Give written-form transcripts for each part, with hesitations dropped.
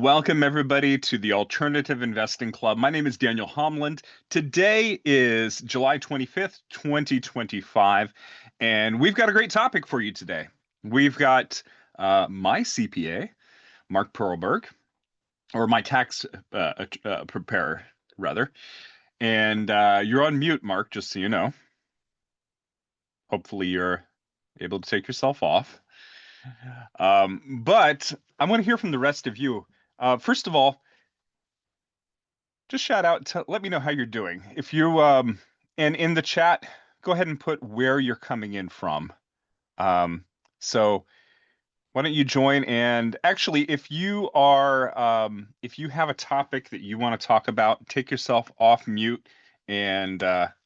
Welcome everybody to the Alternative Investing Club. My name is Daniel Homland. Today is July 25th, 2025, and we've got a great topic for you today. We've got my CPA, Mark Perlberg, or my tax preparer, rather. And you're on mute, Mark, just so you know. Hopefully you're able to take yourself off. But I want to hear from the rest of you. First of all, just shout out to let me know how you're doing. If you and in the chat, go ahead and put where you're coming in from. So why don't you join? And actually, if you have a topic that you want to talk about, take yourself off mute and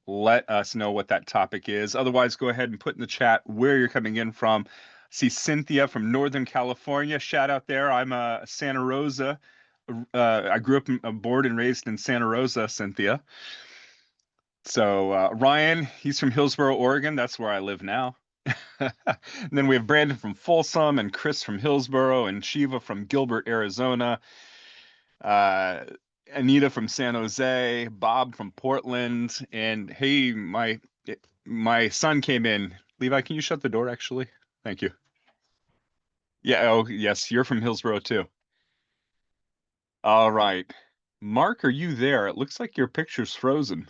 let us know what that topic is. Otherwise, go ahead and put in the chat where you're coming in from. See Cynthia from Northern California. Shout out there. I'm Santa Rosa. I grew up born and raised in Santa Rosa, Cynthia. So Ryan, he's from Hillsboro, Oregon. That's where I live now. And then we have Brandon from Folsom and Chris from Hillsboro and Shiva from Gilbert, Arizona. Anita from San Jose, Bob from Portland, and hey, my son came in. Levi, can you shut the door, actually? Thank you. Yeah, oh, yes, you're from Hillsboro, too. All right. Mark, are you there? It looks like your picture's frozen.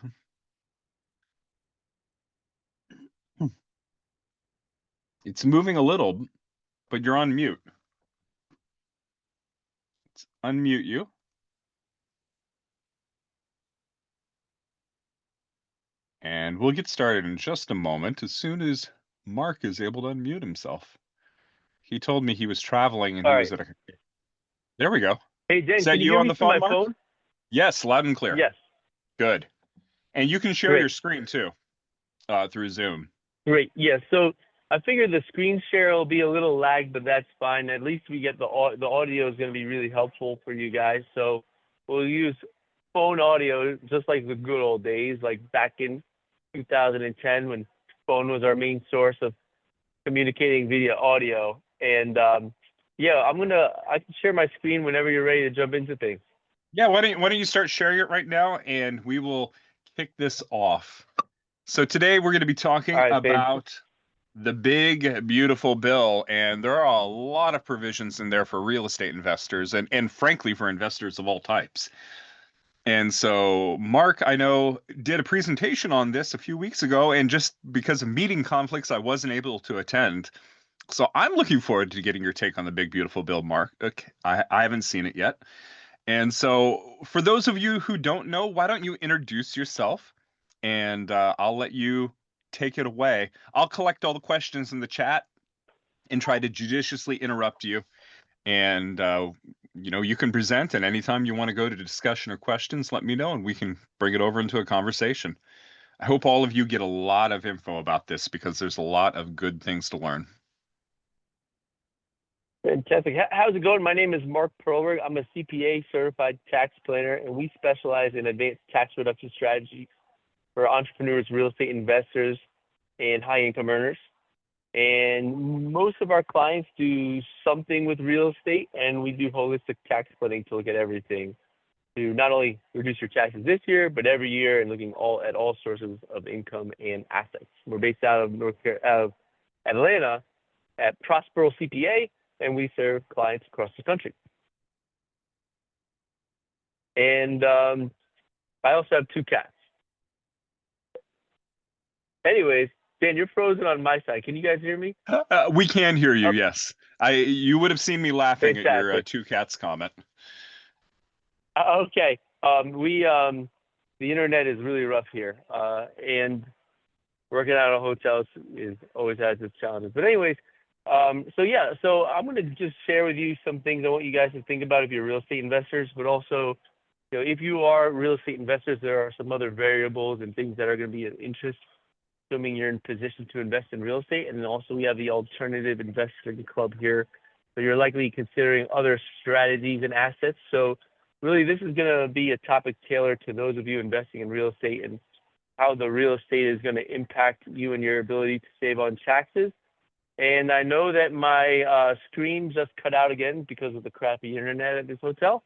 It's moving a little, but you're on mute. Let's unmute you. And we'll get started in just a moment as soon as Mark is able to unmute himself. He told me he was traveling and he was at a... There we go. Hey, Dan, is that can you hear on me the through phone, my Mark? phone? Yes, loud and clear. Yes. Good. And you can share Great. your screen too through Zoom. Great. Yeah. So I figured the screen share will be a little lagged, but that's fine. At least we get the audio is going to be really helpful for you guys. So we'll use phone audio just like the good old days, like back in 2010 when phone was our main source of communicating via audio. And yeah, I can share my screen whenever you're ready to jump into things. Yeah, why don't you start sharing it right now and we will kick this off. So today we're going to be talking about the big, beautiful bill, and there are a lot of provisions in there for real estate investors and frankly for investors of all types. And so Mark, I know, did a presentation on this a few weeks ago, and just because of meeting conflicts, I wasn't able to attend. So I'm looking forward to getting your take on the big, beautiful bill, Mark. Okay, I haven't seen it yet. And so for those of you who don't know, why don't you introduce yourself? And I'll let you take it away. I'll collect all the questions in the chat and try to judiciously interrupt you. And you can present, and anytime you want to go to discussion or questions, let me know, and we can bring it over into a conversation. I hope all of you get a lot of info about this because there's a lot of good things to learn. Fantastic. How's it going? My name is Mark Perlberg. I'm a CPA certified tax planner, and we specialize in advanced tax reduction strategies for entrepreneurs, real estate investors, and high income earners. And most of our clients do something with real estate, and we do holistic tax planning to look at everything to not only reduce your taxes this year, but every year, and looking at all sources of income and assets. We're based out of Atlanta at Prospero CPA, and we serve clients across the country. And I also have 2 cats. Anyways, Dan, you're frozen on my side. Can you guys hear me? We can hear you, yes. You would have seen me laughing at your 2 cats comment. Okay. The internet is really rough here, and working out of hotels always has its challenges. But anyways, so I'm going to just share with you some things I want you guys to think about if you're real estate investors, but also, if you are real estate investors, there are some other variables and things that are going to be of interest, assuming you're in position to invest in real estate. And then also we have the Alternative Investing Club here, so you're likely considering other strategies and assets. So really, this is going to be a topic tailored to those of you investing in real estate and how the real estate is going to impact you and your ability to save on taxes. And I know that my screen just cut out again because of the crappy internet at this hotel.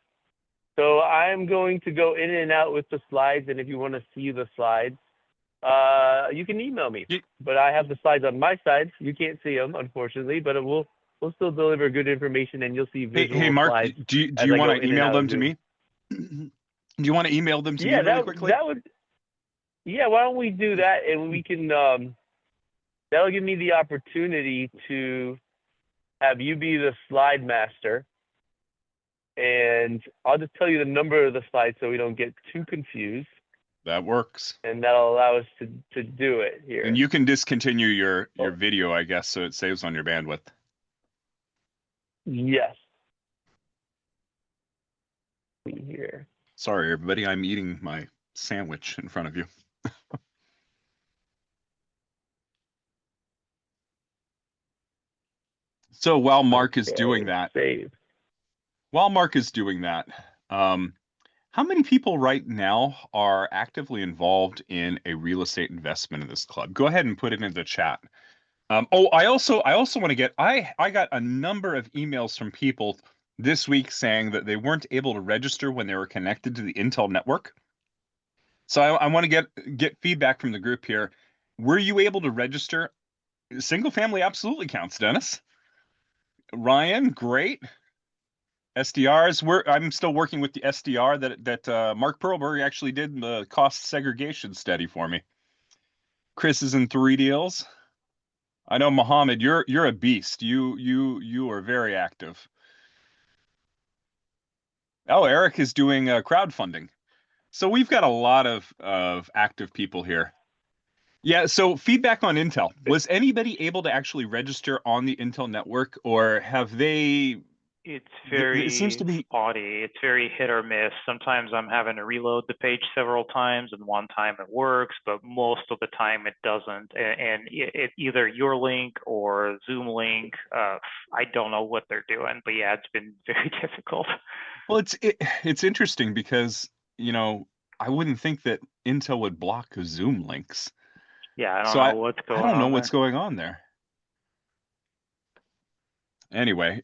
So I'm going to go in and out with the slides. And if you want to see the slides, you can email me. But I have the slides on my side. You can't see them, unfortunately, but we'll still deliver good information, and you'll see visual Hey, Mark, slides. do you want to email them to me? Do you want to email them to me really quickly? Yeah, why don't we do that, and we can that'll give me the opportunity to have you be the slide master, and I'll just tell you the number of the slides so we don't get too confused. That works. And that'll allow us to do it here. And you can discontinue your video, I guess, so it saves on your bandwidth. Yes. Here. Sorry, everybody. I'm eating my sandwich in front of you. So while Mark is doing that, how many people right now are actively involved in a real estate investment in this club? Go ahead and put it in the chat. I also want to get, I got a number of emails from people this week saying that they weren't able to register when they were connected to the Intel network. So I want to get feedback from the group here. Were you able to register? Single family absolutely counts, Dennis. Ryan, great. SDRs, I'm still working with the SDR that Mark Perlberg actually did the cost segregation study for me. Chris is in 3 deals. I know, Mohammed, you're a beast. You are very active. Oh, Eric is doing crowdfunding. So we've got a lot of active people here. Yeah, so feedback on Intel. Was anybody able to actually register on the Intel network, or have they? It's very it seems to be spotty. It's very hit or miss. Sometimes I'm having to reload the page several times, and one time it works, but most of the time it doesn't. And it either your link or Zoom link. I don't know what they're doing, but yeah, it's been very difficult. Well, it's interesting because, you know, I wouldn't think that Intel would block Zoom links. Yeah, I don't know what's going on. I don't know what's going on there. Anyway,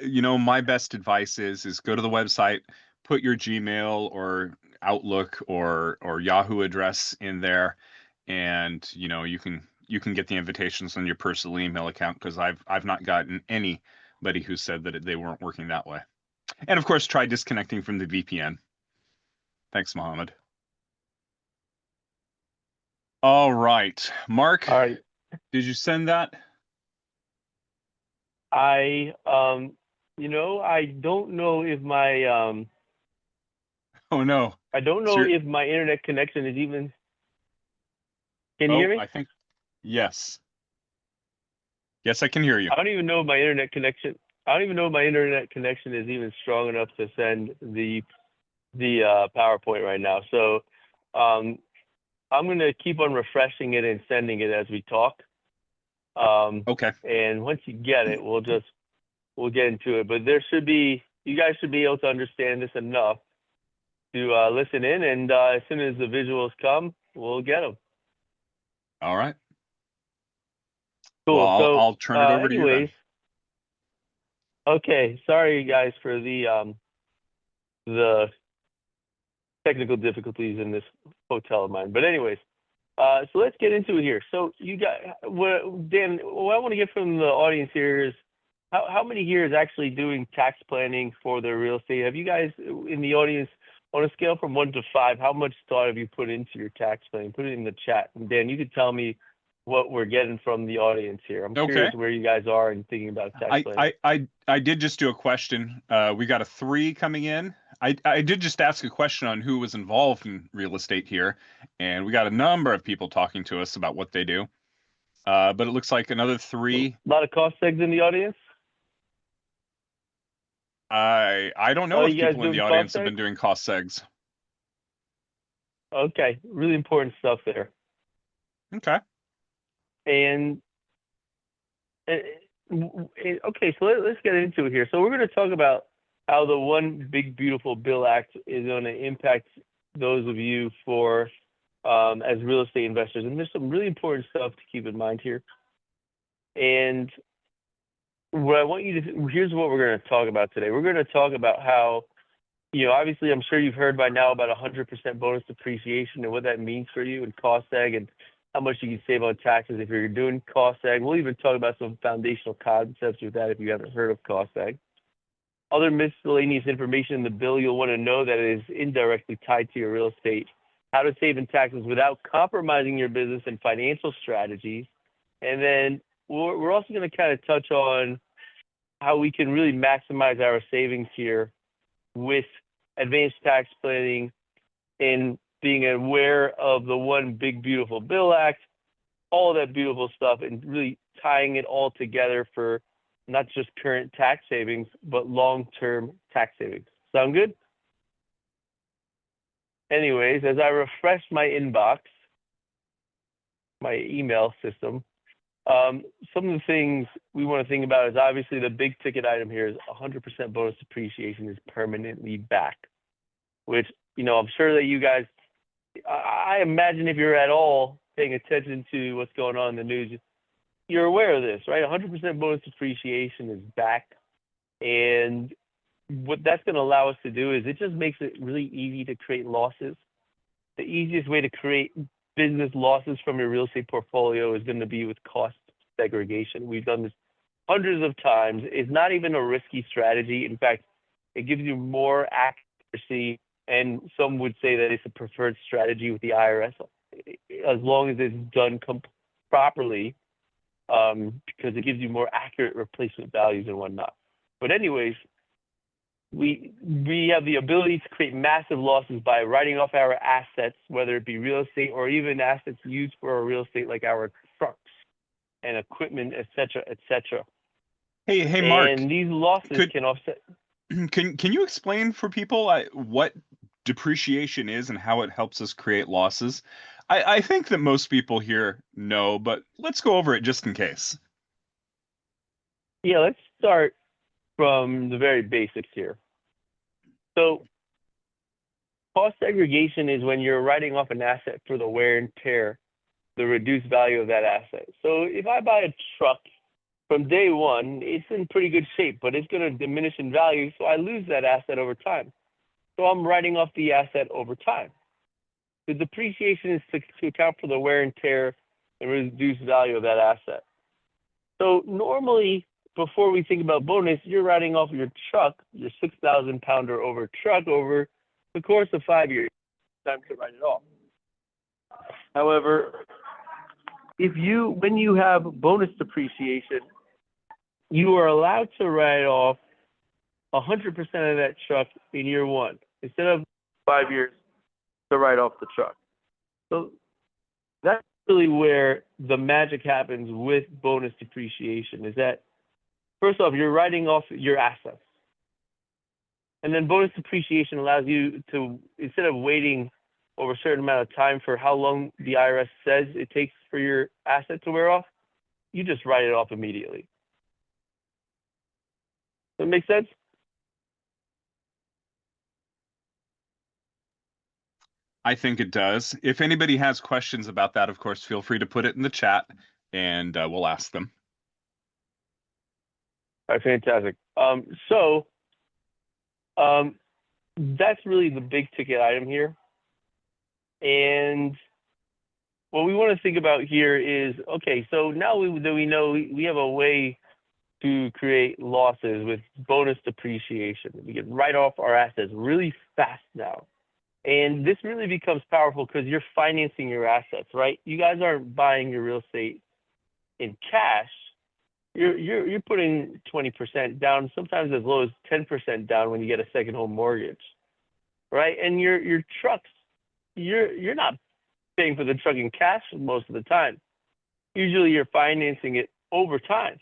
you know, my best advice is go to the website, put your Gmail or Outlook or Yahoo address in there, and you know you can get the invitations on your personal email account, because I've not gotten anybody who said that they weren't working that way. And of course, try disconnecting from the VPN. Thanks, Mohammed. All right, Mark. All right. Did you send that? You know, I don't know if my oh no. I don't know if my internet connection is even. Can you hear me? I think yes. Yes, I can hear you. I don't even know if my internet connection. I don't even know if my internet connection is even strong enough to send the PowerPoint right now. So I'm going to keep on refreshing it and sending it as we talk. Okay. And once you get it, we'll get into it. But you guys should be able to understand this enough to listen in. And as soon as the visuals come, we'll get them. All right. Cool. Well, so I'll turn it over to you then. Okay. Sorry, guys, for the technical difficulties in this hotel of mine. But anyways, so let's get into it here. So you got, Dan, what I want to get from the audience here is how many here is actually doing tax planning for their real estate? Have you guys in the audience, on a scale from 1 to 5, how much thought have you put into your tax planning? Put it in the chat. And Dan, you could tell me what we're getting from the audience here. I'm curious where you guys are in thinking about tax planning. I did just do a question. We got a 3 coming in. I did just ask a question on who was involved in real estate here, and we got a number of people talking to us about what they do. But it looks like another 3. A lot of cost segs in the audience? I don't know if people in the audience have been doing cost segs. Okay, really important stuff there. Okay. And okay, so let's get into it here. So we're going to talk about how the One Big Beautiful Bill Act is going to impact those of you for as real estate investors. And there's some really important stuff to keep in mind here. And what I want you to, here's what we're going to talk about today. We're going to talk about how, obviously I'm sure you've heard by now about 100% bonus depreciation and what that means for you in cost seg and how much you can save on taxes if you're doing cost seg. We'll even talk about some foundational concepts with that if you haven't heard of cost seg. Other miscellaneous information in the bill you'll want to know that is indirectly tied to your real estate. How to save in taxes without compromising your business and financial strategies. And then we're also going to kind of touch on how we can really maximize our savings here with advanced tax planning and being aware of the One Big Beautiful Bill Act, all that beautiful stuff, and really tying it all together for not just current tax savings, but long-term tax savings. Sound good? Anyways, as I refresh my inbox, my email system, some of the things we want to think about is obviously the big ticket item here is 100% bonus depreciation is permanently back, which, I'm sure that you guys, I imagine if you're at all paying attention to what's going on in the news, you're aware of this, right? 100% bonus depreciation is back. And what that's going to allow us to do is it just makes it really easy to create losses. The easiest way to create business losses from your real estate portfolio is going to be with cost segregation. We've done this hundreds of times. It's not even a risky strategy. In fact, it gives you more accuracy, and some would say that it's a preferred strategy with the IRS as long as it's done properly, because it gives you more accurate replacement values and whatnot. But anyways, we have the ability to create massive losses by writing off our assets, whether it be real estate or even assets used for our real estate, like our trucks and equipment, et cetera, et cetera. Hey, Mark. And these losses can offset. Can you explain for people what depreciation is and how it helps us create losses? I think that most people here know, but let's go over it just in case. Yeah, let's start from the very basics here. So cost segregation is when you're writing off an asset for the wear and tear, the reduced value of that asset. So if I buy a truck from day one, it's in pretty good shape, but it's going to diminish in value, so I lose that asset over time. So I'm writing off the asset over time. The depreciation is to account for the wear and tear and reduced value of that asset. So normally, before we think about bonus, you're writing off your truck, your 6,000 pounder over truck over the course of 5 years. Time to write it off. However, when you have bonus depreciation, you are allowed to write off 100% of that truck in year one instead of 5 years to write off the truck. So that's really where the magic happens with bonus depreciation, is that first off, you're writing off your assets. And then bonus depreciation allows you to, instead of waiting over a certain amount of time for how long the IRS says it takes for your asset to wear off, you just write it off immediately. Does that make sense? I think it does. If anybody has questions about that, of course, feel free to put it in the chat and we'll ask them. All right, fantastic. That's really the big ticket item here. And what we want to think about here is, okay, so now that we know we have a way to create losses with bonus depreciation. We can write off our assets really fast now. And this really becomes powerful because you're financing your assets, right? You guys aren't buying your real estate in cash. You're putting 20% down, sometimes as low as 10% down when you get a second home mortgage, right? And your trucks, you're not paying for the truck in cash most of the time. Usually you're financing it over time.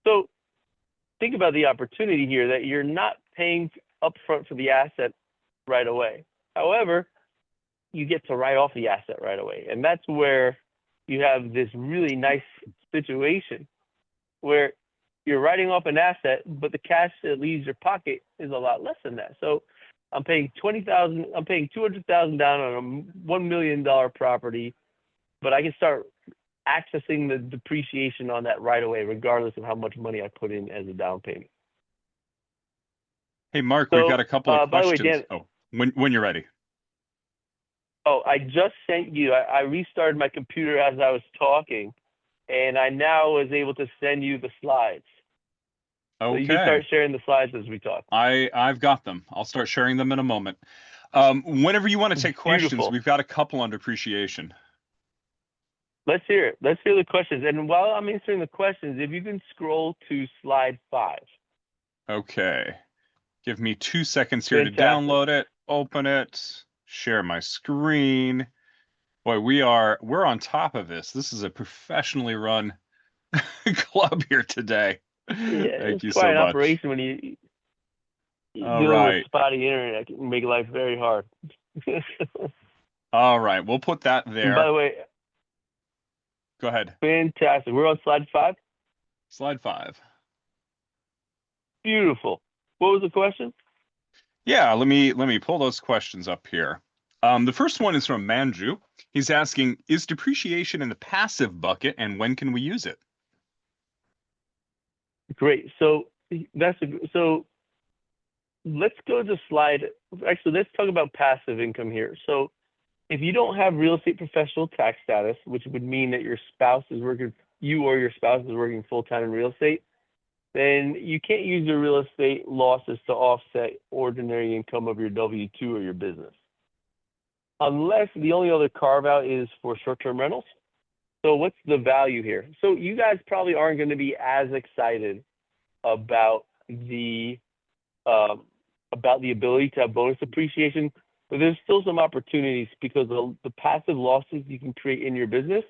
So think about the opportunity here that you're not paying upfront for the asset right away. However, you get to write off the asset right away. And that's where you have this really nice situation where you're writing off an asset, but the cash that leaves your pocket is a lot less than that. So I'm paying $200,000 down on a $1 million property, but I can start accessing the depreciation on that right away, regardless of how much money I put in as a down payment. Hey, Mark, we've got a couple of questions. By the way, Dan, when you're ready. Oh, I just sent you. I restarted my computer as I was talking, and I now was able to send you the slides. Okay. So you can start sharing the slides as we talk. I've got them. I'll start sharing them in a moment. Whenever you want to take questions, we've got a couple on depreciation. Let's hear it. Let's hear the questions. And while I'm answering the questions, if you can scroll to slide 5. Okay. Give me 2 seconds here to download it, open it, share my screen. Boy, we're on top of this. This is a professionally run club here today. Yeah, Thank you it's quite so an much. operation when you All deal right. with spotty internet. It can make life very hard. All right, we'll put that there. And by the way, go ahead. Fantastic. We're on slide 5. Slide 5. Beautiful. What was the question? Yeah, let me pull those questions up here. The first one is from Manju. He's asking, is depreciation in the passive bucket, and when can we use it? Great. So let's go to slide. Actually, let's talk about passive income here. So if you don't have real estate professional tax status, which would mean that you or your spouse is working full-time in real estate, then you can't use your real estate losses to offset ordinary income of your W-2 or your business. Unless the only other carve-out is for short-term rentals. So what's the value here? So you guys probably aren't going to be as excited about the ability to have bonus depreciation, but there's still some opportunities because the passive losses you can create in your business,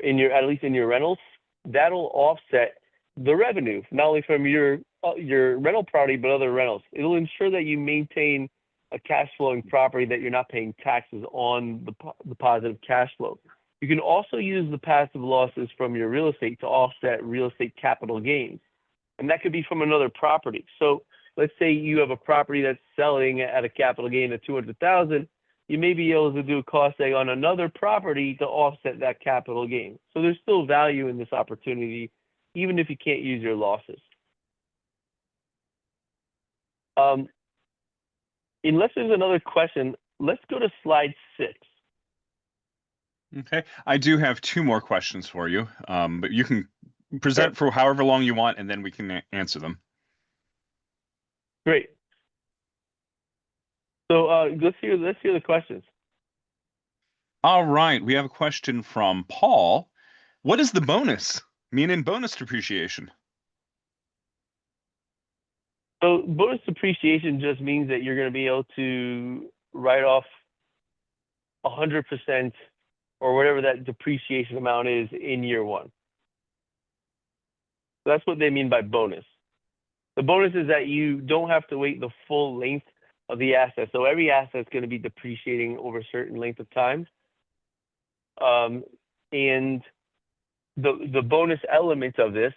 at least in your rentals, that'll offset the revenue, not only from your rental property, but other rentals. It'll ensure that you maintain a cash flowing property, that you're not paying taxes on the positive cash flow. You can also use the passive losses from your real estate to offset real estate capital gains. And that could be from another property. So let's say you have a property that's selling at a capital gain of $200,000. You may be able to do a cost seg on another property to offset that capital gain. So there's still value in this opportunity, even if you can't use your losses. Unless there's another question, let's go to slide 6. Okay, I do have 2 more questions for you, but you can present for however long you want, and then we can answer them. Great. So let's hear the questions. All right, we have a question from Paul. What does the bonus mean in bonus depreciation? So bonus depreciation just means that you're going to be able to write off 100% or whatever that depreciation amount is in year 1. So that's what they mean by bonus. The bonus is that you don't have to wait the full length of the asset. So every asset is going to be depreciating over a certain length of time. And the bonus element of this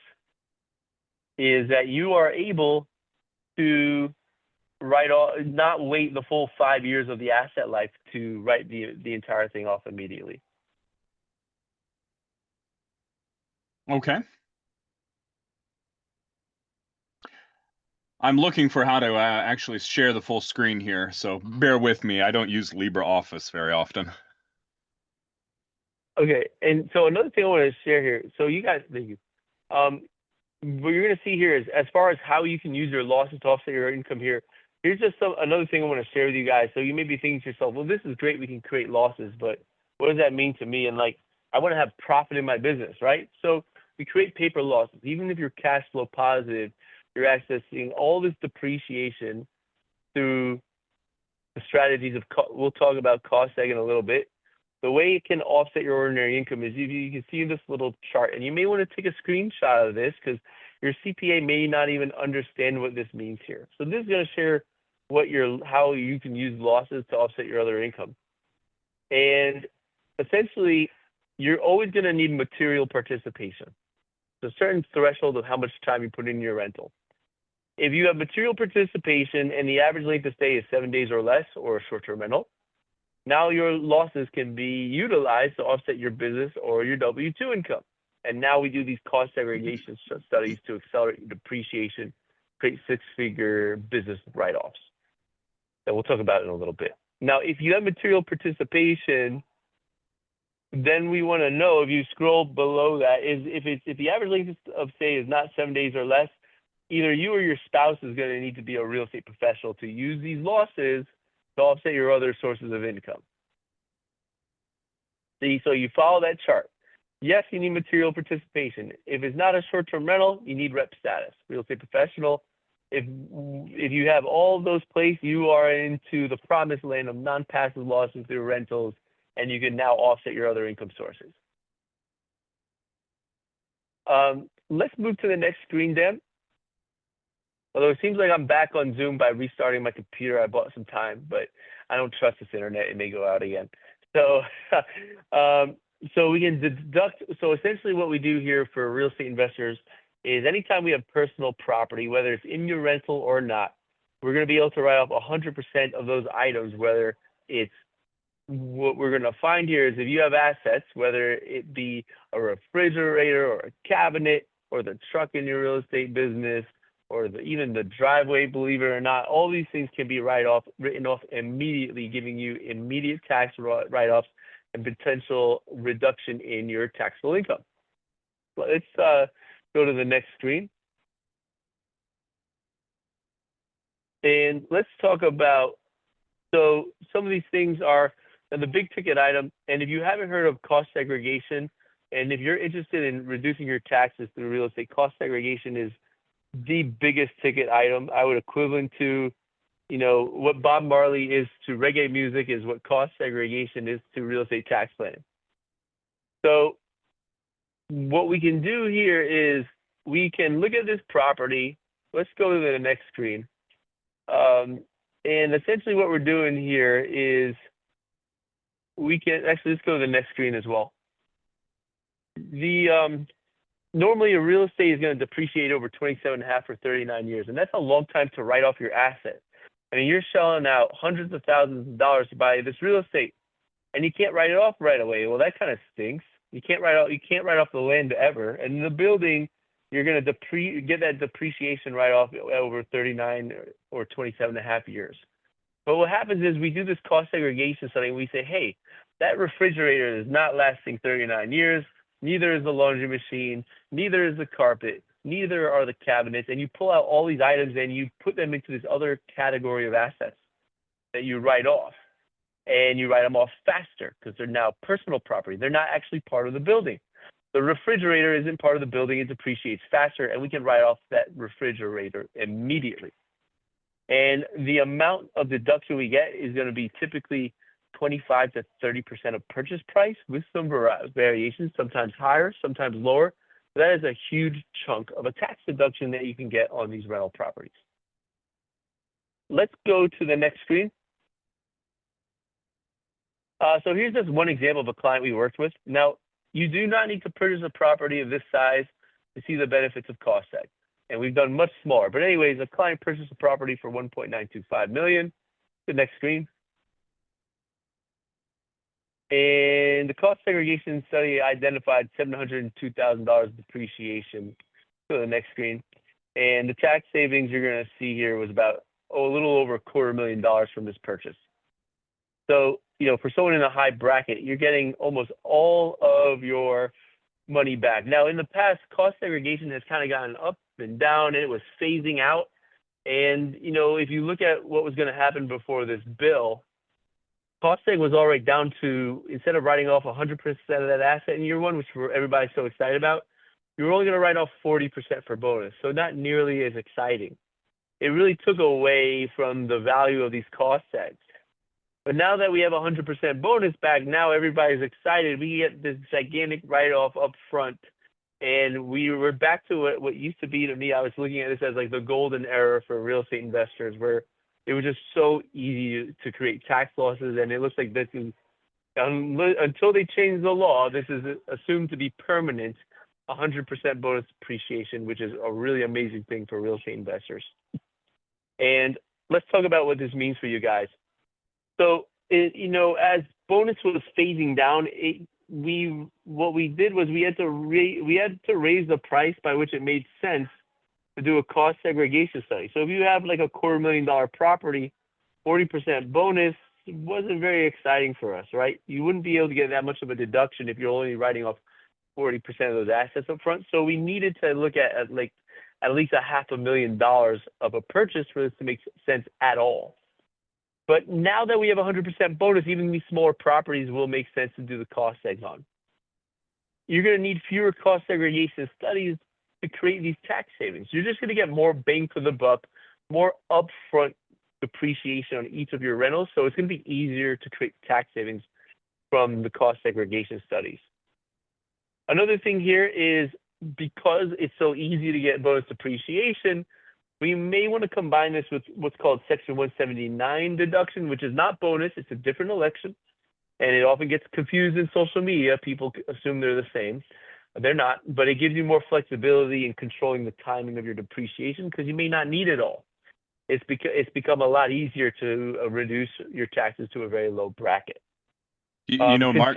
is that you are able to not wait the full 5 years of the asset life to write the entire thing off immediately. Okay. I'm looking for how to actually share the full screen here, so bear with me. I don't use LibreOffice very often. Okay, and so another thing I want to share here. So you guys, thank you. What you're going to see here is, as far as how you can use your losses to offset your income here, here's just another thing I want to share with you guys. So you may be thinking to yourself, well, this is great, we can create losses, but what does that mean to me? And I want to have profit in my business, right? So we create paper losses. Even if you're cash flow positive, you're accessing all this depreciation through the strategies of, we'll talk about cost seg in a little bit. The way it can offset your ordinary income is you can see this little chart, and you may want to take a screenshot of this because your CPA may not even understand what this means here. So this is going to share how you can use losses to offset your other income. And essentially, you're always going to need material participation. So a certain threshold of how much time you put in your rental. If you have material participation and the average length of stay is 7 days or less, or a short-term rental, Now your losses can be utilized to offset your business or your W-2 income. And now we do these cost segregation studies to accelerate your depreciation, create six-figure business write-offs. And we'll talk about it in a little bit. Now, if you have material participation, then we want to know, if you scroll below that, if the average length of stay is not 7 days or less, either you or your spouse is going to need to be a real estate professional to use these losses to offset your other sources of income. See, so you follow that chart. Yes, you need material participation. If it's not a short-term rental, you need rep status, real estate professional. If you have all of those placed, you are into the promised land of non-passive losses through rentals, and you can now offset your other income sources. Let's move to the next screen, Dan. Although it seems like I'm back on Zoom by restarting my computer. I bought some time, but I don't trust this internet. It may go out again. So, so we can deduct. So essentially what we do here for real estate investors is anytime we have personal property, whether it's in your rental or not, we're going to be able to write off 100% of those items, whether it's what we're going to find here is if you have assets, whether it be a refrigerator or a cabinet or the truck in your real estate business, or even the driveway, believe it or not, all these things can be written off immediately, giving you immediate tax write-offs and potential reduction in your taxable income. Let's go to the next screen. And let's talk about, so some of these things are the big ticket item. And if you haven't heard of cost segregation, and if you're interested in reducing your taxes through real estate, cost segregation is the biggest ticket item. I would equivalent to, you know, what Bob Marley is to reggae music is what cost segregation is to real estate tax planning. So what we can do here is we can look at this property. Let's go to the next screen. And essentially what we're doing here is we can actually, let's go to the next screen as well. Normally, a real estate is going to depreciate over 27.5 or 39 years, and that's a long time to write off your asset. I mean, you're shelling out hundreds of thousands of dollars to buy this real estate, and you can't write it off right away. Well, that kind of stinks. You can't write off the land ever, and in the building, you're going to get that depreciation write-off over 39 or 27.5 years. But what happens is we do this cost segregation study, and we say, hey, that refrigerator is not lasting 39 years. Neither is the laundry machine, neither is the carpet, neither are the cabinets. And you pull out all these items and you put them into this other category of assets that you write off. And you write them off faster because they're now personal property. They're not actually part of the building. The refrigerator isn't part of the building. It depreciates faster, and we can write off that refrigerator immediately. And the amount of deduction we get is going to be typically 25 to 30% of purchase price with some variations, sometimes higher, sometimes lower. That is a huge chunk of a tax deduction that you can get on these rental properties. Let's go to the next screen. So here's just one example of a client we worked with. Now, you do not need to purchase a property of this size to see the benefits of cost seg. And we've done much smaller. But anyways, a client purchased a property for $1.925 million. The next screen. And the cost segregation study identified $702,000 depreciation. Go to the next screen. And the tax savings you're going to see here was about a little over $250,000 from this purchase. So, you know, for someone in a high bracket, you're getting almost all of your money back. Now, in the past, cost segregation has kind of gotten up and down, and it was phasing out. And, you know, if you look at what was going to happen before this bill, cost seg was already down to, instead of writing off 100% of that asset in year one, which everybody's so excited about, you're only going to write off 40% for bonus. So not nearly as exciting. It really took away from the value of these cost segs. But now that we have 100% bonus back, now everybody's excited. We get this gigantic write-off up front. And we're back to what used to be to me. I was looking at this as like the golden era for real estate investors, where it was just so easy to create tax losses. And it looks like this is, until they change the law, this is assumed to be permanent, 100% bonus depreciation, which is a really amazing thing for real estate investors. And let's talk about what this means for you guys. So as bonus was phasing down, what we did was we had to raise the price by which it made sense to do a cost segregation study. So if you have like a $250,000 property, 40% bonus wasn't very exciting for us, right? You wouldn't be able to get that much of a deduction if you're only writing off 40% of those assets up front. So we needed to look at least $500,000 of a purchase for this to make sense at all. But now that we have 100% bonus, even these smaller properties will make sense to do the cost segs on. You're going to need fewer cost segregation studies to create these tax savings. You're just going to get more bang for the buck, more upfront depreciation on each of your rentals. So it's going to be easier to create tax savings from the cost segregation studies. Another thing here is because it's so easy to get bonus depreciation, we may want to combine this with what's called Section 179 deduction, which is not bonus. It's a different election, and it often gets confused in social media. People assume they're the same. They're not, but it gives you more flexibility in controlling the timing of your depreciation because you may not need it all. It's become a lot easier to reduce your taxes to a very low bracket. Mark,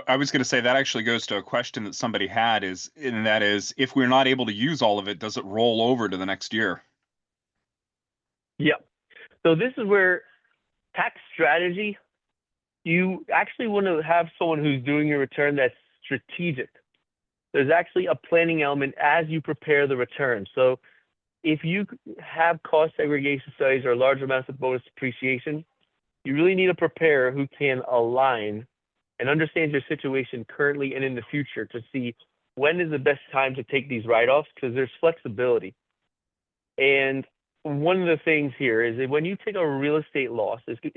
I was going to say that actually goes to a question that somebody had and that is, if we're not able to use all of it, does it roll over to the next year? Yeah. So this is where tax strategy, you actually want to have someone who's doing your return that's strategic. There's actually a planning element as you prepare the return. So if you have cost segregation studies or large amounts of bonus depreciation, you really need a preparer who can align and understands your situation currently and in the future to see when is the best time to take these write-offs, because there's flexibility. And one of the things here is that when you take a real estate loss, if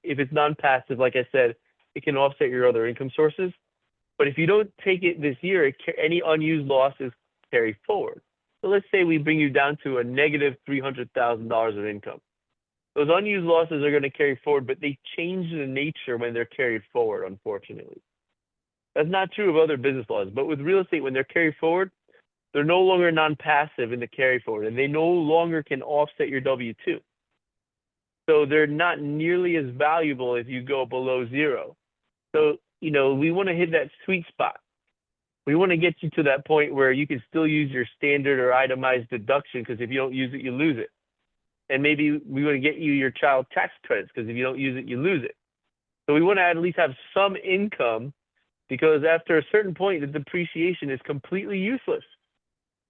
it's non-passive, like I said, it can offset your other income sources. But if you don't take it this year, any unused losses carry forward. So let's say we bring you down to a negative $300,000 of income. Those unused losses are going to carry forward, but they change the nature when they're carried forward, unfortunately. That's not true of other business laws, but with real estate, when they're carried forward, they're no longer non-passive in the carry forward, and they no longer can offset your W-2. So they're not nearly as valuable if you go below zero. So, we want to hit that sweet spot. We want to get you to that point where you can still use your standard or itemized deduction, because if you don't use it, you lose it. And maybe we want to get you your child tax credits, because if you don't use it, you lose it. So we want to at least have some income, because after a certain point, the depreciation is completely useless.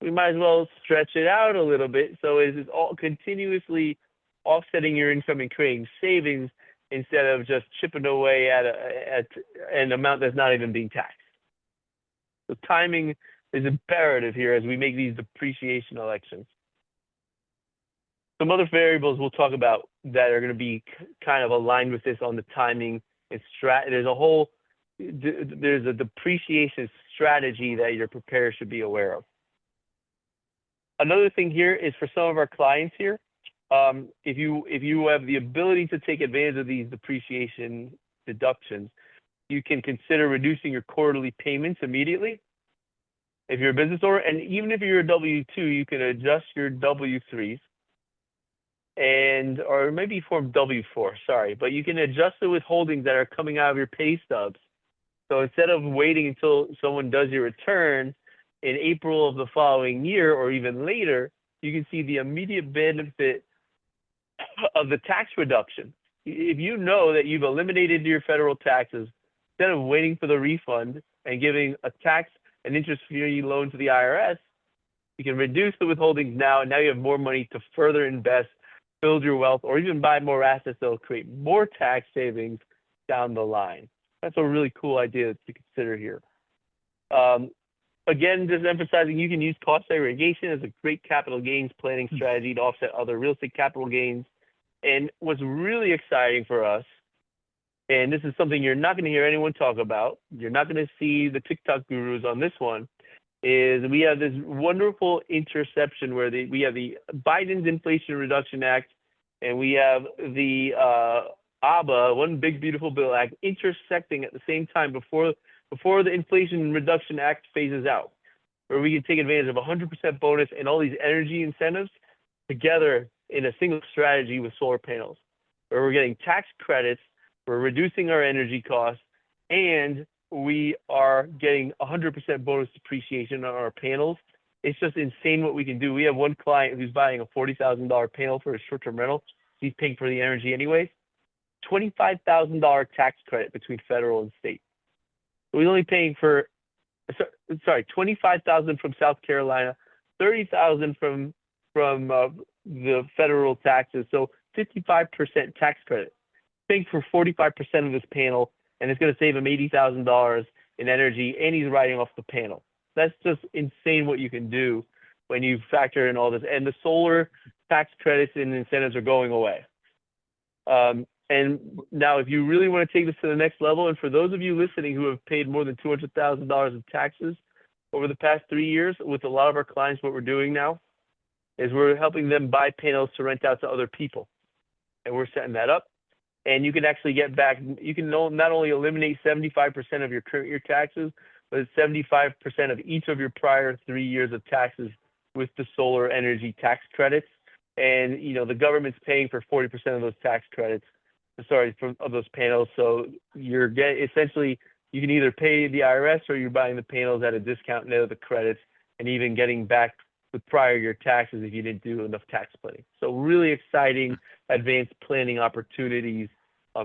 We might as well stretch it out a little bit so it's all continuously offsetting your income and creating savings instead of just chipping away at an amount that's not even being taxed. So timing is imperative here as we make these depreciation elections. Some other variables we'll talk about that are going to be kind of aligned with this on the timing and there's a depreciation strategy that your preparer should be aware of. Another thing here is for some of our clients here, if you have the ability to take advantage of these depreciation deductions, you can consider reducing your quarterly payments immediately. If you're a business owner, and even if you're a W-2, you can adjust your W-3s or maybe form W-4, sorry, but you can adjust the withholdings that are coming out of your pay stubs. So instead of waiting until someone does your return in April of the following year or even later, you can see the immediate benefit of the tax reduction. If you know that you've eliminated your federal taxes, instead of waiting for the refund and giving a tax and interest-free loan to the IRS, you can reduce the withholdings now, and now you have more money to further invest, build your wealth, or even buy more assets that will create more tax savings down the line. That's a really cool idea to consider here. Again, just emphasizing you can use cost segregation as a great capital gains planning strategy to offset other real estate capital gains. And what's really exciting for us, and this is something you're not going to hear anyone talk about, you're not going to see the TikTok gurus on this one, is we have this wonderful interception where we have the Biden's Inflation Reduction Act, and we have the ABBA, One Big Beautiful Bill Act, intersecting at the same time before the Inflation Reduction Act phases out, where we can take advantage of 100% bonus and all these energy incentives together in a single strategy with solar panels. where we're getting tax credits, we're reducing our energy costs, and we are getting 100% bonus depreciation on our panels. It's just insane what we can do. We have one client who's buying a $40,000 panel for a short-term rental. He's paying for the energy anyways. $25,000 tax credit between federal and state. So he's only paying for, sorry, $25,000 from South Carolina, $30,000 from the federal taxes. So 55% tax credit. Paying for 45% of this panel, and it's going to save him $80,000 in energy, and he's writing off the panel. That's just insane what you can do when you factor in all this. And the solar tax credits and incentives are going away. And now, if you really want to take this to the next level, and for those of you listening who have paid more than $200,000 in taxes over the past 3 years, with a lot of our clients, what we're doing now is we're helping them buy panels to rent out to other people. And we're setting that up. And you can actually get back, you can not only eliminate 75% of your current year taxes, but 75% of each of your prior 3 years of taxes with the solar energy tax credits. And, you know, the government's paying for 40% of those tax credits, of those panels. So you're getting, essentially, you can either pay the IRS or you're buying the panels at a discount net of the credits and even getting back with prior year taxes if you didn't do enough tax planning. So really exciting advanced planning opportunities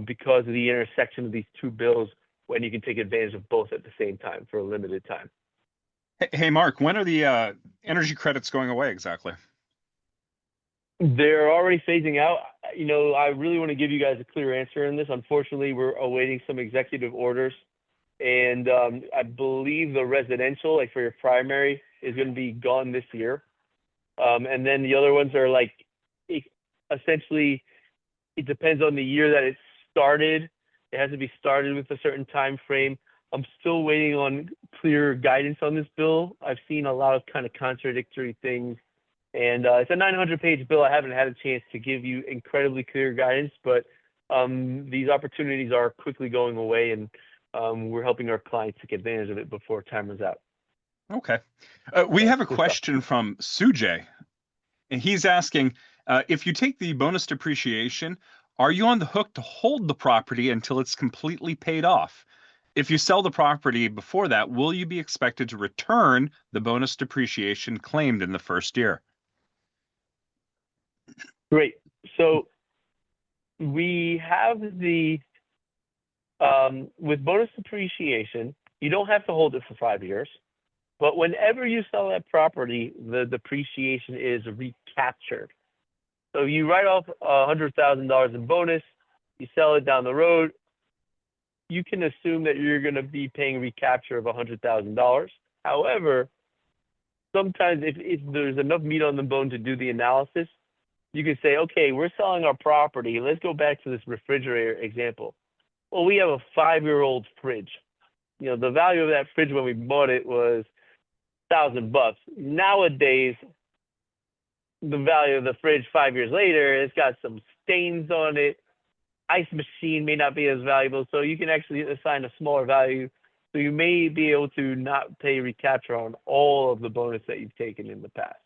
because of the intersection of these two bills, when you can take advantage of both at the same time for a limited time. Hey, Mark, when are the energy credits going away exactly? They're already phasing out. You know, I really want to give you guys a clear answer in this. Unfortunately, we're awaiting some executive orders. And I believe the residential, like for your primary, is going to be gone this year. And then the other ones are like, essentially, it depends on the year that it started. It has to be started with a certain time frame. I'm still waiting on clear guidance on this bill. I've seen a lot of kind of contradictory things. And it's a 900-page bill. I haven't had a chance to give you incredibly clear guidance, but these opportunities are quickly going away, and we're helping our clients take advantage of it before time runs out. Okay. We have a question from Sujay, and he's asking, if you take the bonus depreciation, are you on the hook to hold the property until it's completely paid off? If you sell the property before that, will you be expected to return the bonus depreciation claimed in the first year? Great. So we have the, with bonus depreciation, you don't have to hold it for 5 years, but whenever you sell that property, the depreciation is recaptured. So you write off $100,000 in bonus, you sell it down the road, you can assume that you're going to be paying recapture of $100,000. However, sometimes if there's enough meat on the bone to do the analysis, you can say, okay, we're selling our property. Let's go back to this refrigerator example. Well, we have a 5-year-old fridge. You know, the value of that fridge when we bought it was $1,000. Nowadays, the value of the fridge 5 years later, it's got some stains on it. Ice machine may not be as valuable, so you can actually assign a smaller value. So you may be able to not pay recapture on all of the bonus that you've taken in the past.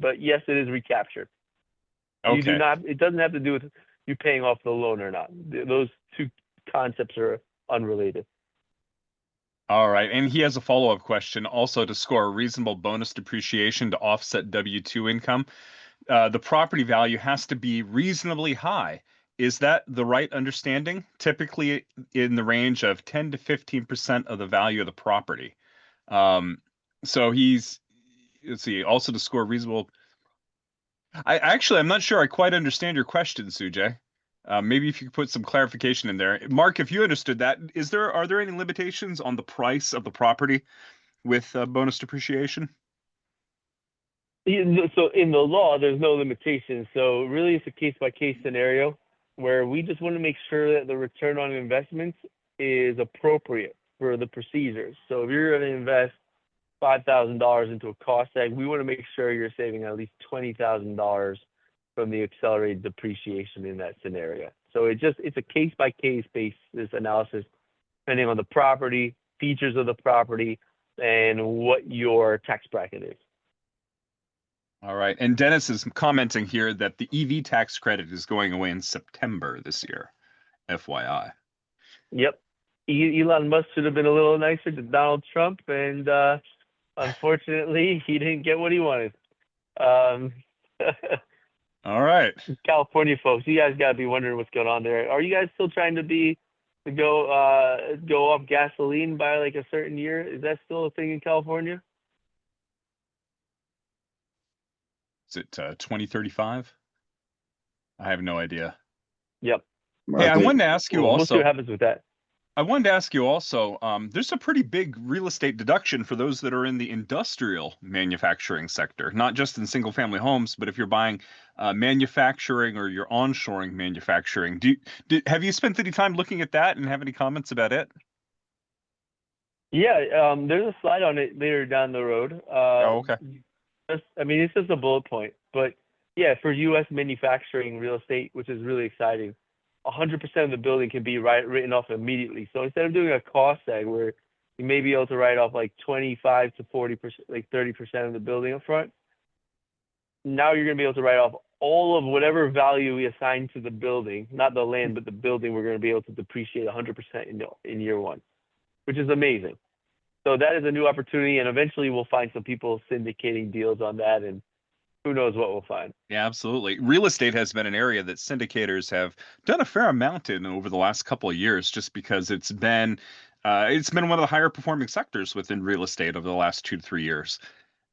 But yes, it is recaptured. Okay. You do not. It doesn't have to do with you paying off the loan or not. Those two concepts are unrelated. All right. And he has a follow-up question also to score a reasonable bonus depreciation to offset W-2 income. The property value has to be reasonably high. Is that the right understanding? Typically in the range of 10 to 15% of the value of the property. So he's, let's see, also to score reasonable. I'm not sure I quite understand your question, Sujay. Maybe if you could put some clarification in there. Mark, if you understood that, are there any limitations on the price of the property with bonus depreciation? So in the law, there's no limitations. So really, it's a case-by-case scenario where we just want to make sure that the return on investments is appropriate for the procedures. So if you're going to invest $5,000 into a cost tag, we want to make sure you're saving at least $20,000 from the accelerated depreciation in that scenario. So it's a case-by-case basis analysis, depending on the property, features of the property, and what your tax bracket is. All right. And Dennis is commenting here that the EV tax credit is going away in September this year, FYI. Yep. Elon Musk should have been a little nicer to Donald Trump, and unfortunately, he didn't get what he wanted. Um, All right. California folks, you guys got to be wondering what's going on there. Are you guys still trying to go off gasoline by like a certain year? Is that still a thing in California? Is it 2035? I have no idea. Yep. Hey, I wanted to ask you also. We'll see what happens with that. I wanted to ask you also, there's a pretty big real estate deduction for those that are in the industrial manufacturing sector, not just in single family homes, but if you're buying manufacturing or you're onshoring manufacturing. Have you spent any time looking at that and have any comments about it? Yeah, there's a slide on it later down the road. Oh, okay. It's just a bullet point, but yeah, for U.S. manufacturing real estate, which is really exciting, 100% of the building can be written off immediately. So instead of doing a cost seg where you may be able to write off like 25 to 40%, like 30% of the building up front, now you're going to be able to write off all of whatever value we assign to the building, not the land, but the building. We're going to be able to depreciate 100% in year one, which is amazing. So that is a new opportunity, and eventually we'll find some people syndicating deals on that, and who knows what we'll find. Yeah, absolutely. Real estate has been an area that syndicators have done a fair amount in over the last couple of years, just because it's been one of the higher performing sectors within real estate over the last 2 to 3 years.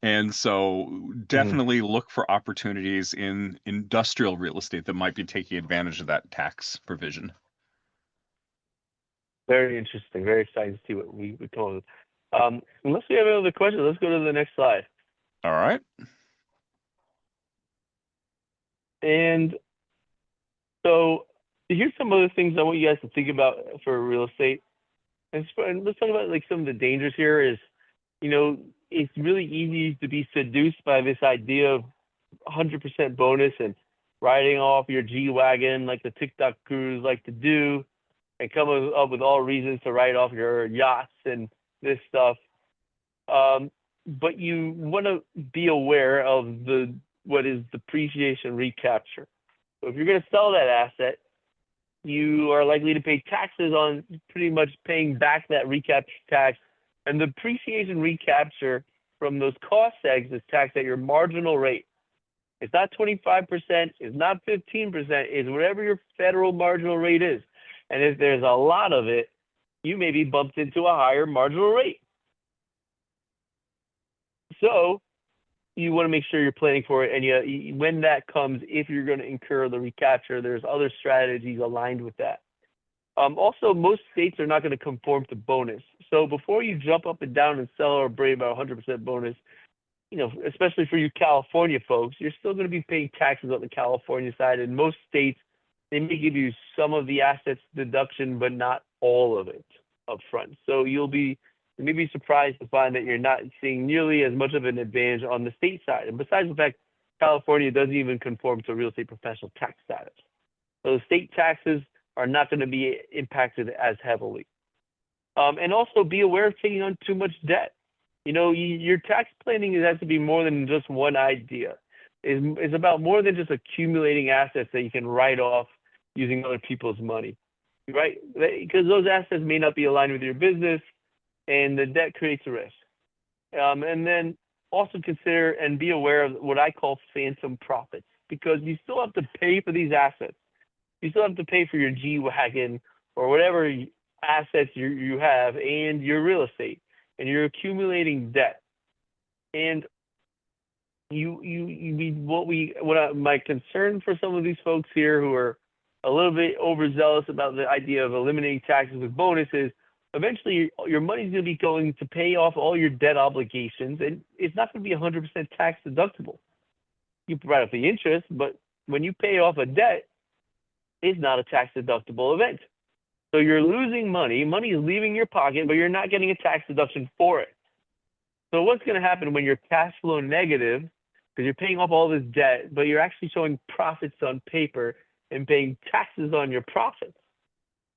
And so definitely look for opportunities in industrial real estate that might be taking advantage of that tax provision. Very interesting. Very exciting to see what we told. Unless we have another question, let's go to the next slide. All right. And so here's some other things I want you guys to think about for real estate. And let's talk about like some of the dangers here is, it's really easy to be seduced by this idea of 100% bonus and riding off your G-Wagon like the TikTok gurus like to do and come up with all reasons to write off your yachts and this stuff. But you want to be aware of what is depreciation recapture. So if you're going to sell that asset, you are likely to pay taxes on pretty much paying back that recapture tax. And the depreciation recapture from those cost segs is taxed at your marginal rate. It's not 25%, it's not 15%, it's whatever your federal marginal rate is. And if there's a lot of it, you may be bumped into a higher marginal rate. So you want to make sure you're planning for it. And when that comes, if you're going to incur the recapture, there's other strategies aligned with that. Also, most states are not going to conform to bonus. So before you jump up and down and sell or brave about 100% bonus, especially for you California folks, you're still going to be paying taxes on the California side. In most states, they may give you some of the assets deduction, but not all of it up front. So you may be surprised to find that you're not seeing nearly as much of an advantage on the state side. And besides the fact, California doesn't even conform to real estate professional tax status. So the state taxes are not going to be impacted as heavily. And also be aware of taking on too much debt. Your tax planning has to be more than just one idea. It's about more than just accumulating assets that you can write off using other people's money, right? Because those assets may not be aligned with your business, and the debt creates a risk. And then also consider and be aware of what I call phantom profits, because you still have to pay for these assets. You still have to pay for your G-Wagon or whatever assets you have and your real estate, and you're accumulating debt. And my concern for some of these folks here who are a little bit overzealous about the idea of eliminating taxes with bonuses, eventually your money's going to be going to pay off all your debt obligations, and it's not going to be 100% tax deductible. You provide off the interest, but when you pay off a debt, it's not a tax deductible event. So you're losing money. Money is leaving your pocket, but you're not getting a tax deduction for it. So what's going to happen when you're cash flow negative, because you're paying off all this debt, but you're actually showing profits on paper and paying taxes on your profits?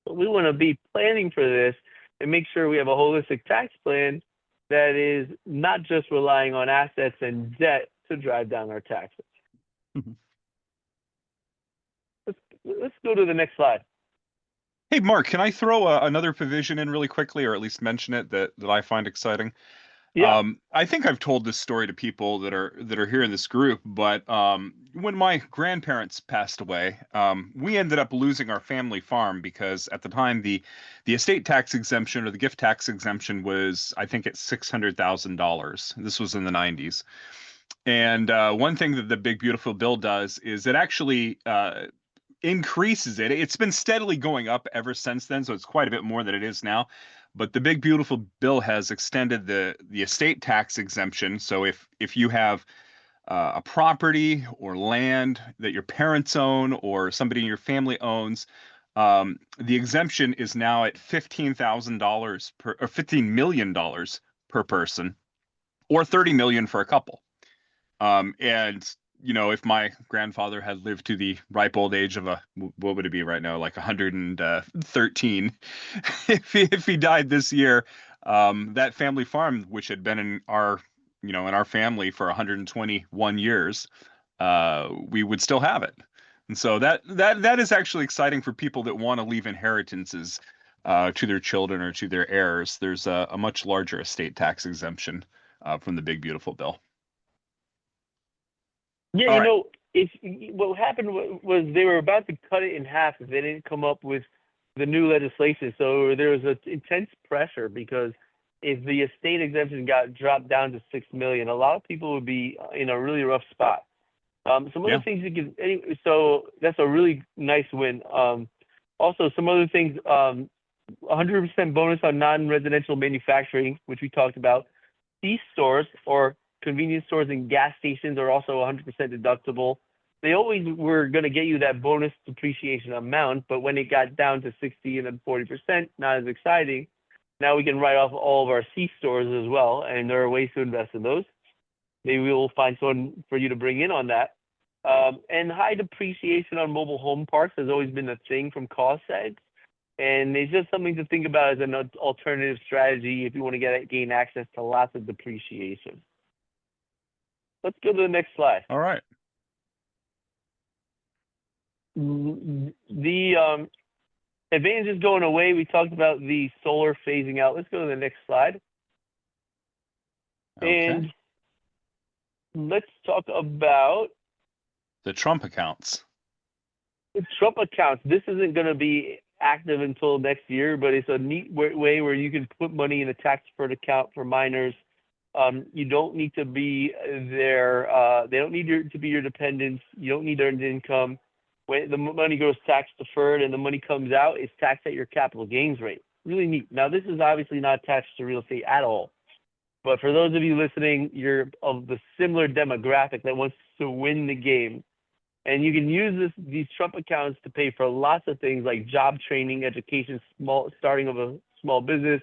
So we want to be planning for this and make sure we have a holistic tax plan that is not just relying on assets and debt to drive down our taxes. Mhm. Let's go to the next slide. Hey, Mark, can I throw another provision in really quickly, or at least mention it that I find exciting? Yeah. I think I've told this story to people that are here in this group, but when my grandparents passed away, we ended up losing our family farm because at the time the estate tax exemption or the gift tax exemption was, I think, at $600,000. This was in the 90s. And one thing that the Big Beautiful Bill does is it actually increases it. It's been steadily going up ever since then, so it's quite a bit more than it is now. But the Big Beautiful Bill has extended the estate tax exemption. So if you have a property or land that your parents own or somebody in your family owns, the exemption is now at $15,000 per or $15 million per person, or 30 million for a couple. And if my grandfather had lived to the ripe old age of what would it be right now, like 113, if he died this year, that family farm, which had been in our family for 121 years, we would still have it. And so that is actually exciting for people that want to leave inheritances to their children or to their heirs. There's a much larger estate tax exemption from the Big Beautiful Bill. Yeah, All right. what happened was they were about to cut it in half if they didn't come up with the new legislation. So there was intense pressure because if the estate exemption got dropped down to 6 million, a lot of people would be in a really rough spot. Some other things so that's a really nice win. Also, some other things, 100% bonus on non-residential manufacturing, which we talked about. C-stores or convenience stores and gas stations are also 100% deductible. They always were going to get you that bonus depreciation amount, but when it got down to 60 and then 40%, not as exciting. Now we can write off all of our C-stores as well, and there are ways to invest in those. Maybe we'll find someone for you to bring in on that. And high depreciation on mobile home parks has always been a thing from cost sides. And it's just something to think about as an alternative strategy if you want to gain access to lots of depreciation. Let's go to the next slide. All right. The advantages going away. We talked about the solar phasing out. Let's go to the next slide. Okay. And let's talk about the Trump accounts. The Trump accounts. This isn't going to be active until next year, but it's a neat way where you can put money in a tax-deferred account for minors. You don't need to be there. They don't need to be your dependents. You don't need earned income. When the money goes tax-deferred and the money comes out, it's taxed at your capital gains rate. Really neat. Now, this is obviously not attached to real estate at all. But for those of you listening, you're of the similar demographic that wants to win the game. And you can use these Trump accounts to pay for lots of things like job training, education, starting of a small business,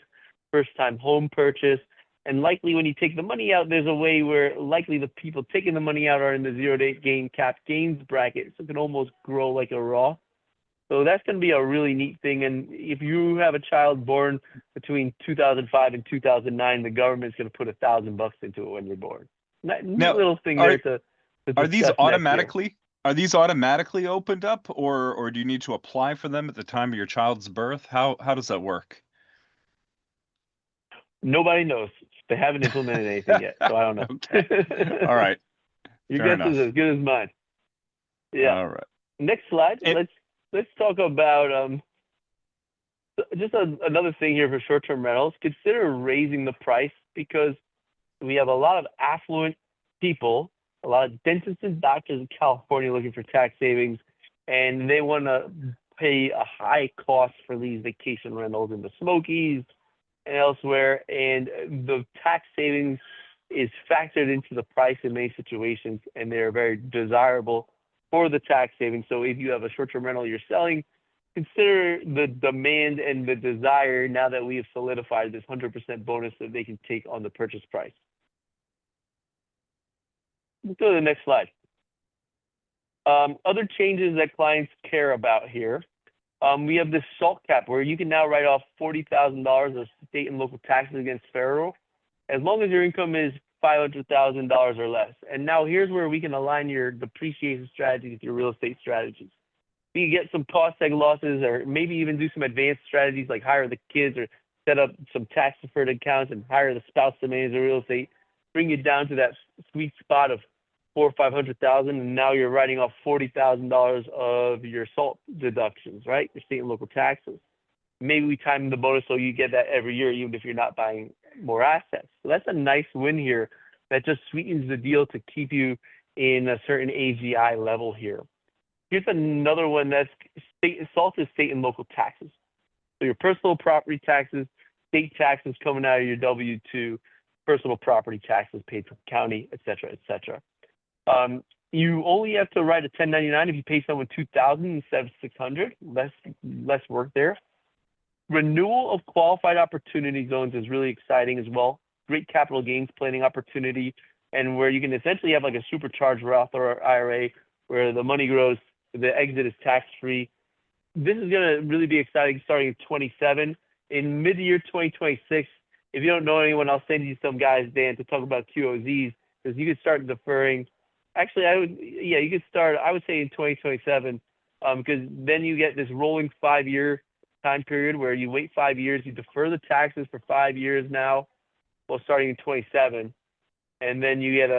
first-time home purchase. And likely when you take the money out, there's a way where likely the people taking the money out are in the 0 to 8 gain cap gains bracket. So it can almost grow like a Roth. So that's going to be a really neat thing. And if you have a child born between 2005 and 2009, the government's going to put $1,000 into it when you're born. Neat little thing there to are these automatically opened up, or do you need to apply for them at the time of your child's birth? How does that work? Nobody knows. They haven't implemented anything yet, so I don't know. Okay. All right. Your guess is as good as mine. Yeah. All right. Next slide. Let's talk about just another thing here for short-term rentals. Consider raising the price because we have a lot of affluent people, a lot of dentists and doctors in California looking for tax savings, and they want to pay a high cost for these vacation rentals in the Smokies and elsewhere. And the tax savings is factored into the price in many situations, and they're very desirable for the tax savings. So if you have a short-term rental you're selling, consider the demand and the desire now that we have solidified this 100% bonus that they can take on the purchase price. Let's go to the next slide. Other changes that clients care about here. We have this SALT cap where you can now write off $40,000 of state and local taxes against federal. As long as your income is $500,000 or less. And now here's where we can align your depreciation strategy with your real estate strategies. You get some cost seg losses, or maybe even do some advanced strategies like hire the kids or set up some tax deferred accounts and hire the spouse to manage the real estate, bring you down to that sweet spot of $400,000 or $500,000, and now you're writing off $40,000 of your SALT deductions, right? Your state and local taxes. Maybe we time the bonus so you get that every year, even if you're not buying more assets. So that's a nice win here that just sweetens the deal to keep you in a certain AGI level here. Here's another one that's SALT is state and local taxes. So your personal property taxes, state taxes coming out of your W-2, personal property taxes paid from county, et cetera, et cetera. You only have to write a 1099 if you pay someone $2,000 instead of $600. Less work there. Renewal of qualified opportunity zones is really exciting as well. Great capital gains planning opportunity, and where you can essentially have like a supercharged Roth or IRA where the money grows, the exit is tax-free. This is going to really be exciting starting in 27. In mid-year 2026, if you don't know anyone, I'll send you some guys, Dan, to talk about QOZs, because you could start deferring. Actually, you could start, I would say, in 2027, because then you get this rolling 5-year time period where you wait 5 years, you defer the taxes for 5 years now, well, starting in 27, and then you get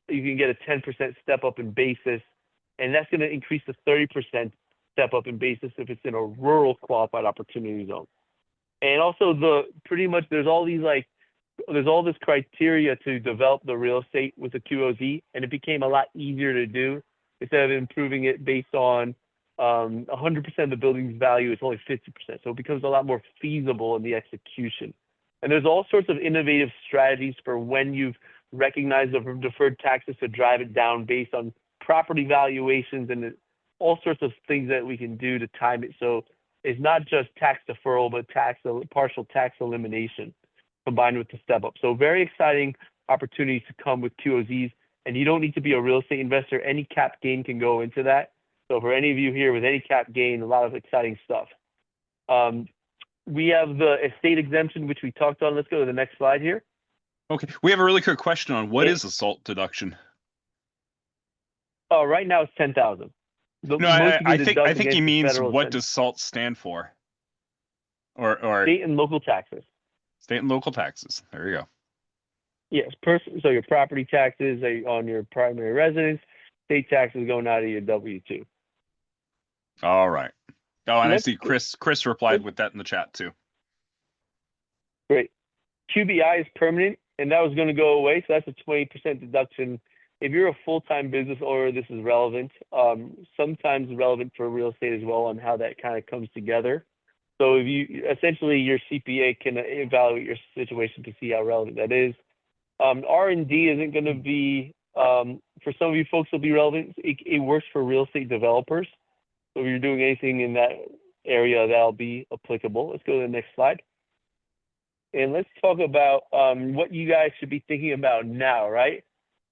you can get a 10% step up in basis, and that's going to increase to 30% step up in basis if it's in a rural qualified opportunity zone. And also there's all this criteria to develop the real estate with the QOZ, and it became a lot easier to do. Instead of improving it based on 100% of the building's value, it's only 50%. So it becomes a lot more feasible in the execution. And there's all sorts of innovative strategies for when you've recognized the deferred taxes to drive it down based on property valuations, and all sorts of things that we can do to time it. So it's not just tax deferral, but partial tax elimination combined with the step up. So very exciting opportunities to come with QOZs, and you don't need to be a real estate investor. Any cap gain can go into that. So for any of you here with any cap gain, a lot of exciting stuff. We have the estate exemption, which we talked on. Let's go to the next slide here. Okay. We have a really quick question on what is a SALT deduction? Oh, right now it's 10,000. No, I think he means what does SALT stand for? Or state and local taxes. State and local taxes. There you go. Yes, so your property taxes on your primary residence, state taxes going out of your W-2. All right. Oh, and I see Chris replied with that in the chat too. Great. QBI is permanent, and that was going to go away, so that's a 20% deduction. If you're a full-time business owner, this is relevant. Sometimes relevant for real estate as well on how that kind of comes together. So if essentially your CPA can evaluate your situation to see how relevant that is. R&D isn't going to be, for some of you folks, will be relevant. It works for real estate developers. So if you're doing anything in that area, that'll be applicable. Let's go to the next slide. And let's talk about what you guys should be thinking about now, right?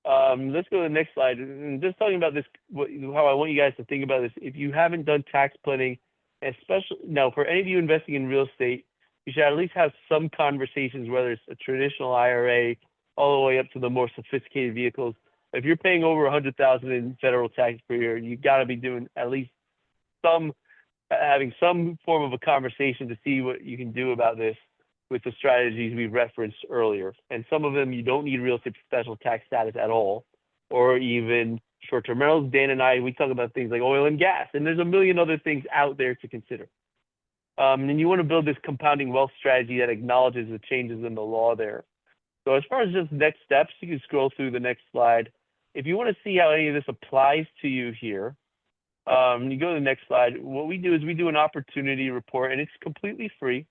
Let's go to the next slide. And just talking about this, how I want you guys to think about this. If you haven't done tax planning, especially now for any of you investing in real estate, you should at least have some conversations, whether it's a traditional IRA all the way up to the more sophisticated vehicles. If you're paying over $100,000 in federal tax per year, you got to be doing at least having some form of a conversation to see what you can do about this with the strategies we referenced earlier. And some of them, you don't need real estate special tax status at all, or even short-term rentals. Dan and I, we talk about things like oil and gas, and there's a million other things out there to consider. And you want to build this compounding wealth strategy that acknowledges the changes in the law there. So as far as just next steps, you can scroll through the next slide. If you want to see how any of this applies to you here, you go to the next slide. What we do is we do an opportunity report, and it's completely free,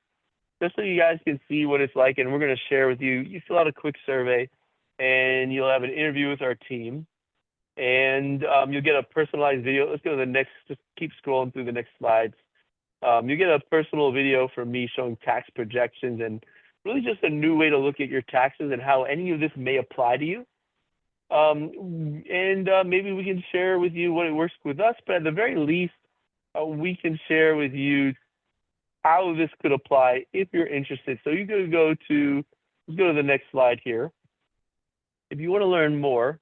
just so you guys can see what it's like. And we're going to share with you. You fill out a quick survey, and you'll have an interview with our team, and you'll get a personalized video. Let's go to the next. Just keep scrolling through the next slides. You get a personal video from me showing tax projections and really just a new way to look at your taxes and how any of this may apply to you. Maybe we can share with you what it works with us, but at the very least, we can share with you how this could apply if you're interested. So you could let's go to the next slide here. if you want to learn more,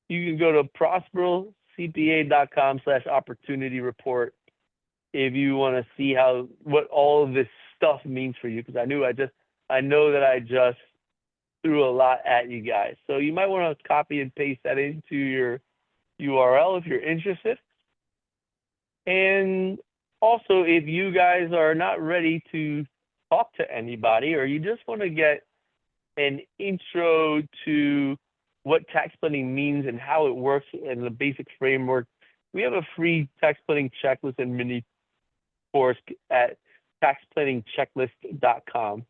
you can go to prosperocpa.com/opportunity report if you want to see what all of this stuff means for you. Because I know that I just threw a lot at you guys. So you might want to copy and paste that into your URL if you're interested. And also, if you guys are not ready to talk to anybody, or you just want to get an intro to what tax planning means and how it works and the basic framework, we have a free tax planning checklist and mini course at taxplanningchecklist.com.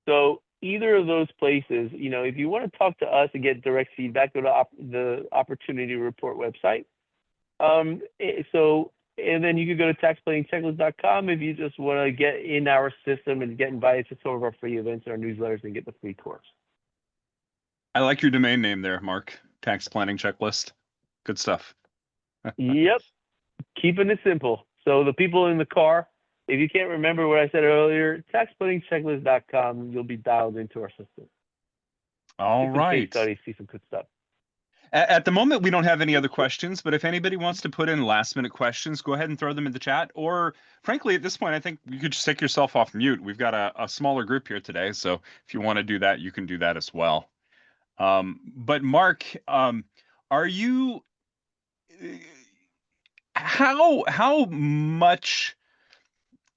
So either of those places, if you want to talk to us and get direct feedback, go to the Opportunity Report website. And then you can go to taxplanningchecklist.com if you just want to get in our system and get invited to some of our free events and our newsletters and get the free course. I like your domain name there, Mark. Tax Planning Checklist. Good stuff. Yep. Keeping it simple. So the people in the car, if you can't remember what I said earlier, taxplanningchecklist.com, you'll be dialed into our system. All right. Case studies, see some good stuff. At the moment, we don't have any other questions, but if anybody wants to put in last-minute questions, go ahead and throw them in the chat. Or, frankly, at this point, I think you could just take yourself off mute. We've got a smaller group here today, so if you want to do that, you can do that as well. But Mark, are you?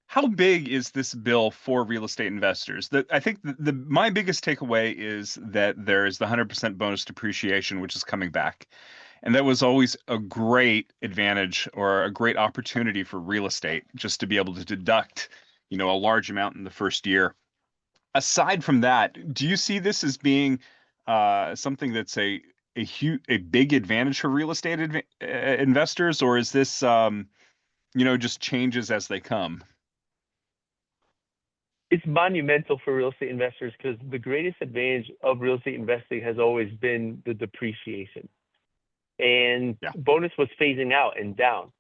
How big is this bill for real estate investors? I think my biggest takeaway is that there is the 100% bonus depreciation, which is coming back. And that was always a great advantage or a great opportunity for real estate, just to be able to deduct, a large amount in the first year. Aside from that, do you see this as being something that's a big advantage for real estate investors, or is this, just changes as they come? It's monumental for real estate investors because the greatest advantage of real estate investing has always been the depreciation. And bonus was phasing out and down.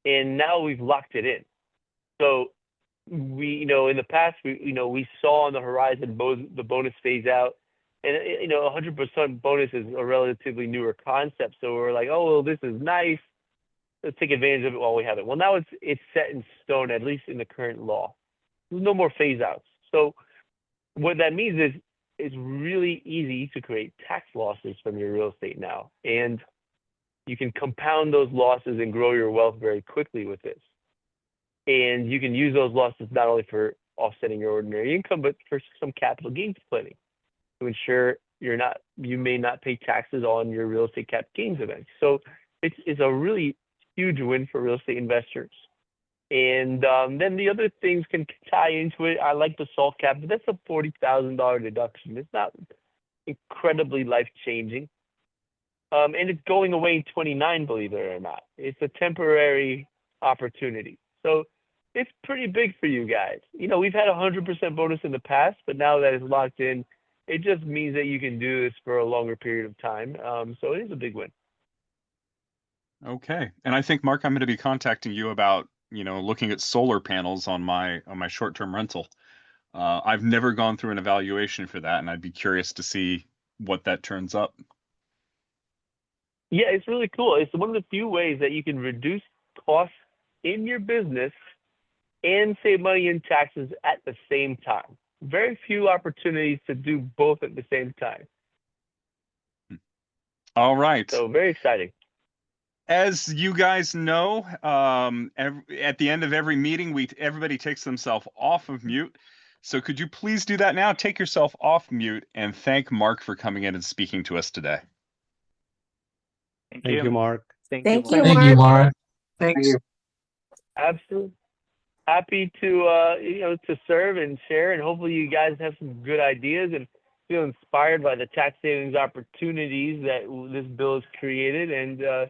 And now we've locked it in. So we, in the past, we saw on the horizon the bonus phase out. And, 100% bonus is a relatively newer concept. So we're like, oh, well, this is nice. Let's take advantage of it while we have it. Well, now it's set in stone, at least in the current law. There's no more phase outs. So what that means is it's really easy to create tax losses from your real estate now. And you can compound those losses and grow your wealth very quickly with this. And you can use those losses not only for offsetting your ordinary income, but for some capital gains planning to ensure you may not pay taxes on your real estate cap gains events. So it's a really huge win for real estate investors. And then the other things can tie into it. I like the SALT cap, but that's a $40,000 deduction. It's not incredibly life-changing. And it's going away in 29, believe it or not. It's a temporary opportunity. So it's pretty big for you guys. We've had 100% bonus in the past, but now that it's locked in, it just means that you can do this for a longer period of time. So it is a big win. Okay. And I think, Mark, I'm going to be contacting you about looking at solar panels on my short-term rental. I've never gone through an evaluation for that, and I'd be curious to see what that turns up. Yeah, it's really cool. It's one of the few ways that you can reduce costs in your business and save money in taxes at the same time. Very few opportunities to do both at the same time. All right. So very exciting. As you guys know, at the end of every meeting, everybody takes themselves off of mute. So could you please do that now? Take yourself off mute and thank Mark for coming in and speaking to us today. Thank you, Mark. Thank you, Mark. Thanks. Absolutely. Happy to serve and share, and hopefully you guys have some good ideas and feel inspired by the tax savings opportunities that this bill has created, and the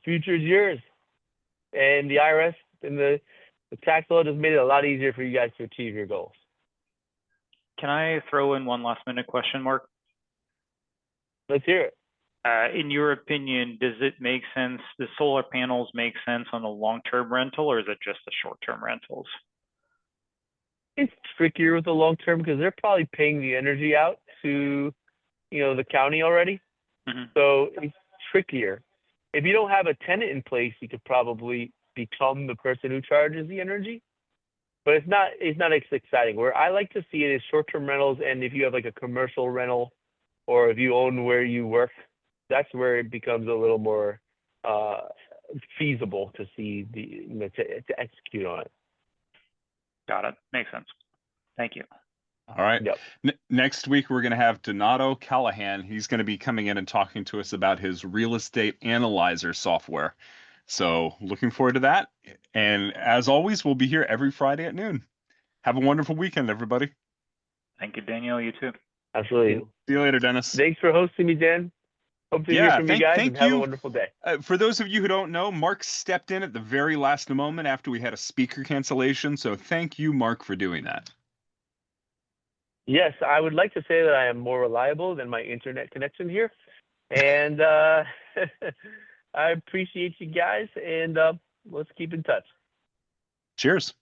future is yours. And the IRS and the tax law just made it a lot easier for you guys to achieve your goals. Can I throw in one last minute question, Mark? Let's hear it. In your opinion, does it make sense, the solar panels make sense on a long-term rental, or is it just the short-term rentals? It's trickier with the long-term because they're probably paying the energy out to the county already. Mm-hmm. So it's trickier. If you don't have a tenant in place, you could probably become the person who charges the energy. But it's not as exciting. Where I like to see it is short-term rentals, and if you have like a commercial rental, or if you own where you work, that's where it becomes a little more feasible to see to execute on it. Got it. Makes sense. Thank you. All right. Yep. Next week, we're going to have Donato Callahan. He's going to be coming in and talking to us about his real estate analyzer software. So looking forward to that. And as always, we'll be here every Friday at noon. Have a wonderful weekend, everybody. Thank you, Daniel. You too. Absolutely. See you later, Dennis. Thanks for hosting me, Dan. Hope to hear from you guys, and have a wonderful day. For those of you who don't know, Mark stepped in at the very last moment after we had a speaker cancellation. So thank you, Mark, for doing that. Yes, I would like to say that I am more reliable than my internet connection here. And I appreciate you guys, and let's keep in touch. Cheers.